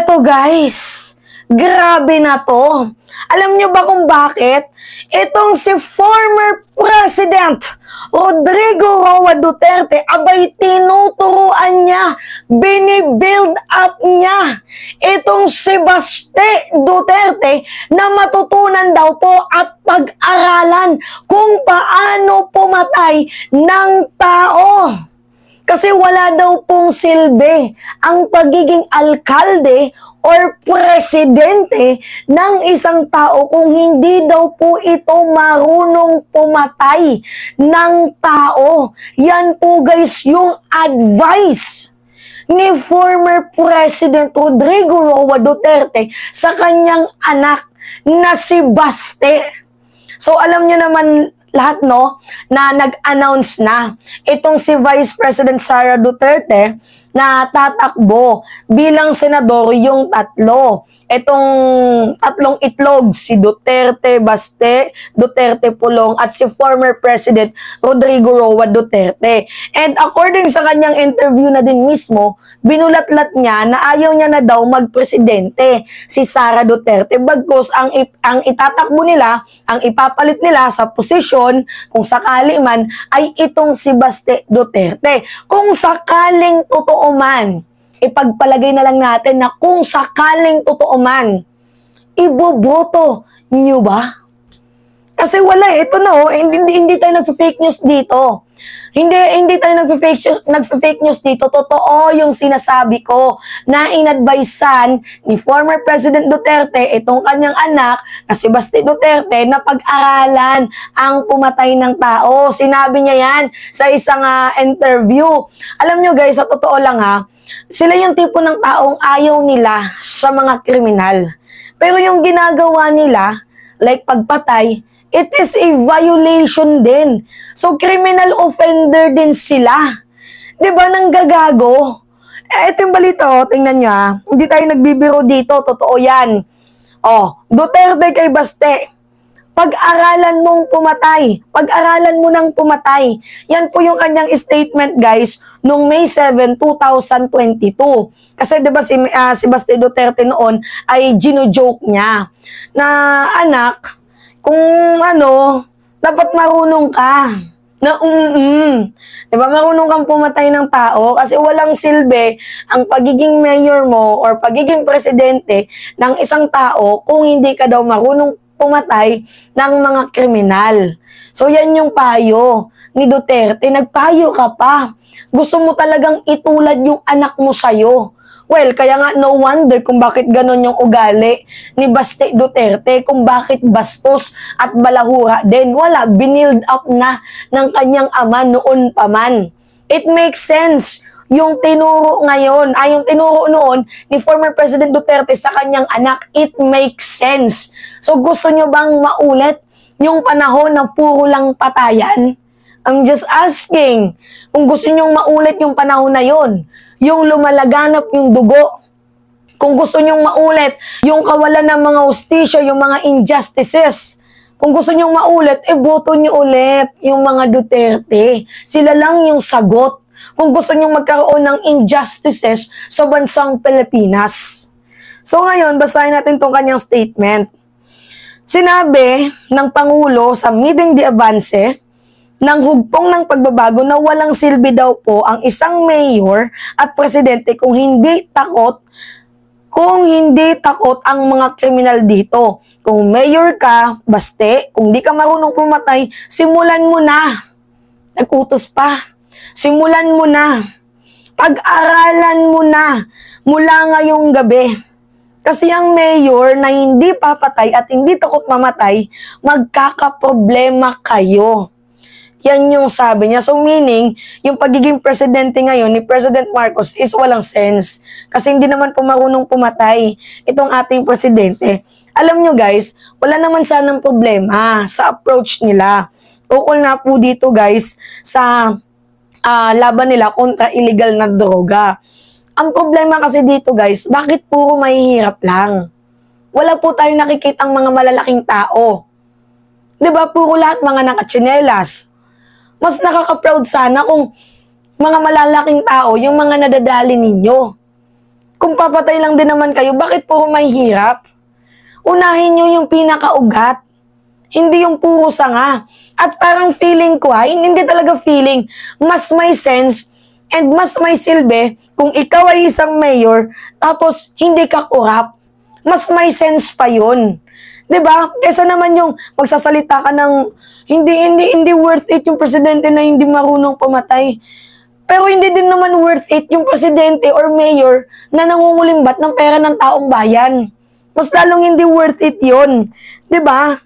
Eto guys, grabe na to. Alam nyo ba kung bakit? Itong si former President Rodrigo Roa Duterte, abay tinuturuan niya, binibuild up niya itong si Baste Duterte na matutunan daw po at pag-aralan kung paano pumatay ng tao. Kasi wala daw pong silbi ang pagiging alkalde or presidente ng isang tao kung hindi daw po ito marunong pumatay ng tao. Yan po guys yung advice ni former President Rodrigo Roa Duterte sa kanyang anak na si Baste. So alam nyo naman lahat no, na nag-announce na itong si Vice President Sara Duterte na tatakbo bilang senador yung tatlo. Itong tatlong itlog, si Duterte, Baste, Duterte Pulong at si former President Rodrigo Roa Duterte. And according sa kanyang interview na din mismo, binulatlat niya na ayaw niya na daw magpresidente si Sara Duterte bagkus ang itatakbo nila, ang ipapalit nila sa posisyon kung sakali man ay itong si Baste Duterte. Kung sakaling totoo man, ipagpalagay na lang natin na kung sakaling totoo man, iboboto nyo ba? Kasi wala, ito na hindi tayo nagpa-fake news dito. Hindi tayo nagpa-fake news dito. Totoo yung sinasabi ko na inadvisean ni former President Duterte itong kanyang anak na si Baste Duterte na pag-aralan ang pumatay ng tao. Sinabi niya yan sa isang interview. Alam nyo guys, sa totoo lang sila yung tipo ng taong ayaw nila sa mga kriminal. Pero yung ginagawa nila, like pagpatay, it is a violation din. So, criminal offender din sila. Diba, nanggagago? Ito yung balita, tingnan nyo Hindi tayo nagbibiro dito, totoo yan. Duterte kay Baste. Pag-aralan mong pumatay. Pag-aralan mo nang pumatay. Yan po yung kanyang statement, guys, noong May 7, 2022. Kasi diba si Baste Duterte noon ay gino-joke niya na anak, kung dapat marunong ka. Diba, marunong kang pumatay ng tao kasi walang silbi ang pagiging mayor mo or pagiging presidente ng isang tao kung hindi ka daw marunong pumatay ng mga kriminal. So, yan yung payo ni Duterte. Nagpayo ka pa. Gusto mo talagang itulad yung anak mo sa'yo. Well, kaya nga no wonder kung bakit ganon yung ugali ni Baste Duterte, kung bakit bastos at balahura din. Wala, binild up na ng kanyang ama noon pa man. It makes sense yung tinuro ngayon, yung tinuro noon ni former President Duterte sa kanyang anak. It makes sense. So gusto nyo bang maulit yung panahon na puro lang patayan? I'm just asking kung gusto nyo maulit yung panahon na yon, yung lumalaganap yung dugo. Kung gusto nyong maulit yung kawalan ng mga hustisya, yung mga injustices. Kung gusto nyong maulit, boto nyo ulit yung mga Duterte. Sila lang yung sagot. Kung gusto nyong magkaroon ng injustices sa bansang Pilipinas. So ngayon, basahin natin tong kanyang statement. Sinabi ng Pangulo sa Meeting de Avance ng hugpong ng pagbabago na walang silbi daw po ang isang mayor at presidente kung hindi takot ang mga kriminal dito. Kung mayor ka, Baste, kung di ka marunong pumatay, simulan mo na. Nag-utos pa. Simulan mo na. Pag-aralan mo na mula ngayong gabi. Kasi ang mayor na hindi papatay at hindi takot mamatay, magkakaproblema kayo. Yan yung sabi niya. So meaning, yung pagiging presidente ngayon ni President Marcos is walang sense. Kasi hindi naman po marunong pumatay itong ating presidente. Alam nyo guys, wala naman sanang problema sa approach nila. Ukol na po dito guys sa laban nila kontra illegal na droga. Ang problema kasi dito guys, bakit puro mahihirap lang? Wala po tayong nakikitang mga malalaking tao. Diba, puro lahat mga nakatsinelas. Mas nakaka-proud sana kung mga malalaking tao, yung mga nadadali ninyo. Kung papatay lang din naman kayo, bakit puro may hirap? Unahin nyo yung pinakaugat. Hindi yung puro sanga. At parang feeling ko hindi talaga feeling, mas may sense and mas may silbi kung ikaw ay isang mayor tapos hindi ka korap. Mas may sense pa yun. 'Di ba? Kesa naman yung magsasalita ka ng hindi worth it yung presidente na hindi marunong pumatay. Pero hindi din naman worth it yung presidente or mayor na nangungulimbat ng pera ng taong bayan. Mas lalong hindi worth it yun. 'Di ba?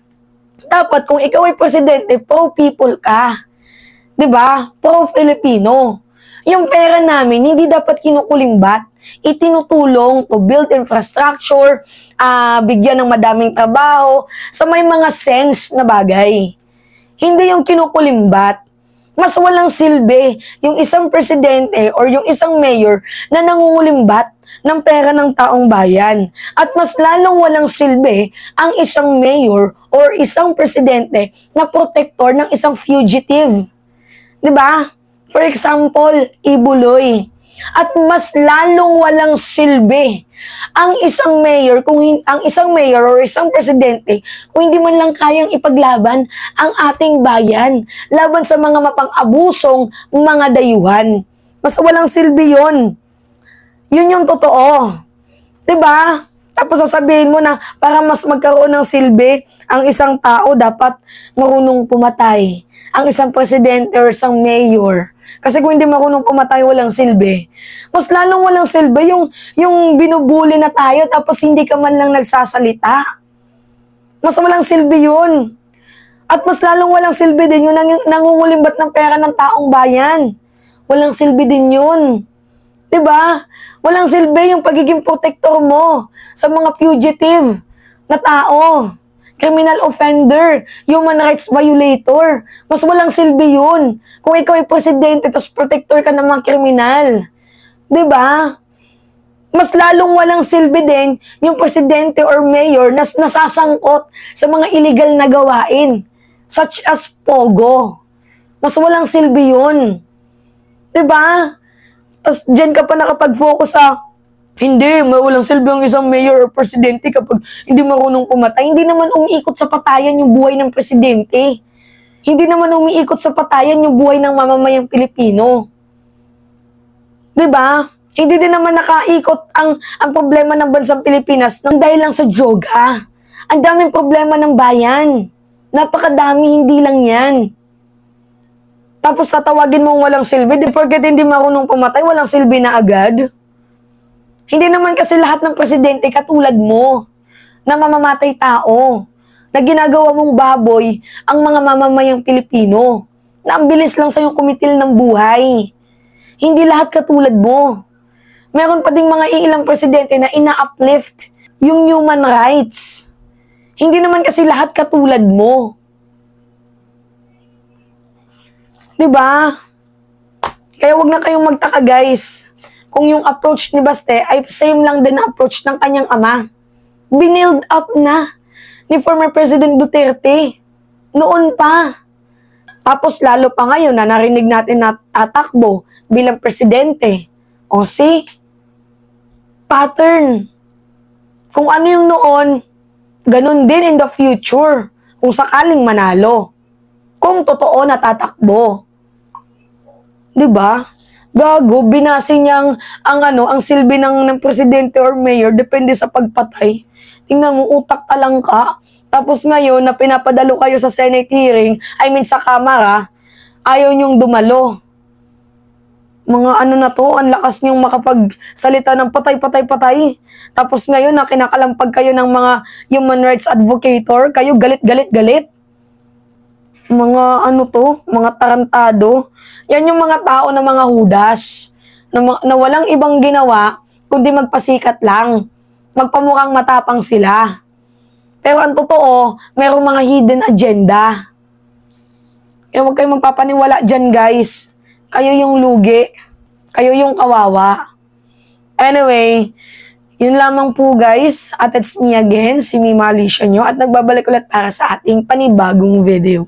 Dapat kung ikaw ay presidente, pro-people ka. 'Di ba? Pro-Filipino. Yung pera namin, hindi dapat kinukulimbat. Itinutulong to build infrastructure, bigyan ng madaming trabaho, sa may mga sense na bagay. Hindi yung kinukulimbat. Mas walang silbi yung isang presidente or yung isang mayor na nangungulimbat ng pera ng taong bayan. At mas lalong walang silbi ang isang mayor or isang presidente na protector ng isang fugitive. 'Di ba? For example, Ibuloy. At mas lalong walang silbi ang isang mayor or isang presidente kung hindi man lang kayang ipaglaban ang ating bayan laban sa mga mapang-abusong mga dayuhan. Mas walang silbi yun. Yun yung totoo. 'Di ba? Tapos sasabihin mo na para mas magkaroon ng silbi, ang isang tao dapat marunong pumatay. Ang isang presidente or isang mayor. Kasi kung hindi marunong pumatay, walang silbi. Mas lalong walang silbi yung binubuli na tayo tapos hindi ka man lang nagsasalita. Mas walang silbi yun. At mas lalong walang silbi din yung nangungulimbat ng pera ng taong bayan. Walang silbi din yun. 'Di ba? Walang silbi yung pagiging protector mo sa mga fugitive na tao. Criminal offender, human rights violator. Mas walang silbi yun. Kung ikaw ay presidente, tapos protector ka ng mga kriminal. 'Di ba? Mas lalong walang silbi din yung presidente or mayor na nasasangkot sa mga illegal na gawain, such as pogo. Mas walang silbi yun. 'Di ba? Tapos dyan ka pa nakapag-focus sa hindi, walang silbi ang isang mayor o presidente kapag hindi marunong pumatay. Hindi naman umiikot sa patayan yung buhay ng presidente. Hindi naman umiikot sa patayan yung buhay ng mamamayang Pilipino. 'Di ba? Hindi din naman nakaikot ang problema ng bansang Pilipinas nang dahil lang sa droga. Ang daming problema ng bayan. Napakadami, hindi lang yan. Tapos tatawagin mong walang silbi, di porket hindi marunong pumatay, walang silbi na agad. Hindi naman kasi lahat ng presidente katulad mo na mamamatay tao, na ginagawa mong baboy ang mga mamamayang Pilipino, na ang bilis lang sa'yong kumitil ng buhay. Hindi lahat katulad mo. Meron pa ding mga iilang presidente na ina-uplift yung human rights. Hindi naman kasi lahat katulad mo. 'Di ba? Kaya wag na kayong magtaka, guys. Kung yung approach ni Baste ay same lang din na approach ng kanyang ama. Binild up na ni former President Duterte. Noon pa. Tapos lalo pa ngayon na narinig natin na tatakbo bilang presidente. O see? Pattern. Kung ano yung noon, ganun din in the future. Kung sakaling manalo. Kung totoo na tatakbo. 'Di ba? Gago, binasi niyang ang silbi ng presidente or mayor depende sa pagpatay. Tingnan mo, utak talang ka. Tapos ngayon, na pinapadalo kayo sa Senate hearing, sa Kamara, ayaw niyong dumalo. Mga na to, ang lakas niyong makapagsalita ng patay. Tapos ngayon, na kinakalampag kayo ng mga human rights advocator, kayo galit. Mga mga tarantado. Yan yung mga tao na mga hudas, na walang ibang ginawa, kundi magpasikat lang. Magpamukhang matapang sila. Pero ang totoo, merong mga hidden agenda. Huwag kayong magpapaniwala dyan, guys. Kayo yung lugi. Kayo yung kawawa. Anyway, yun lamang po, guys. At it's me again, si Mima Alicia nyo. At nagbabalik ulit para sa ating panibagong video.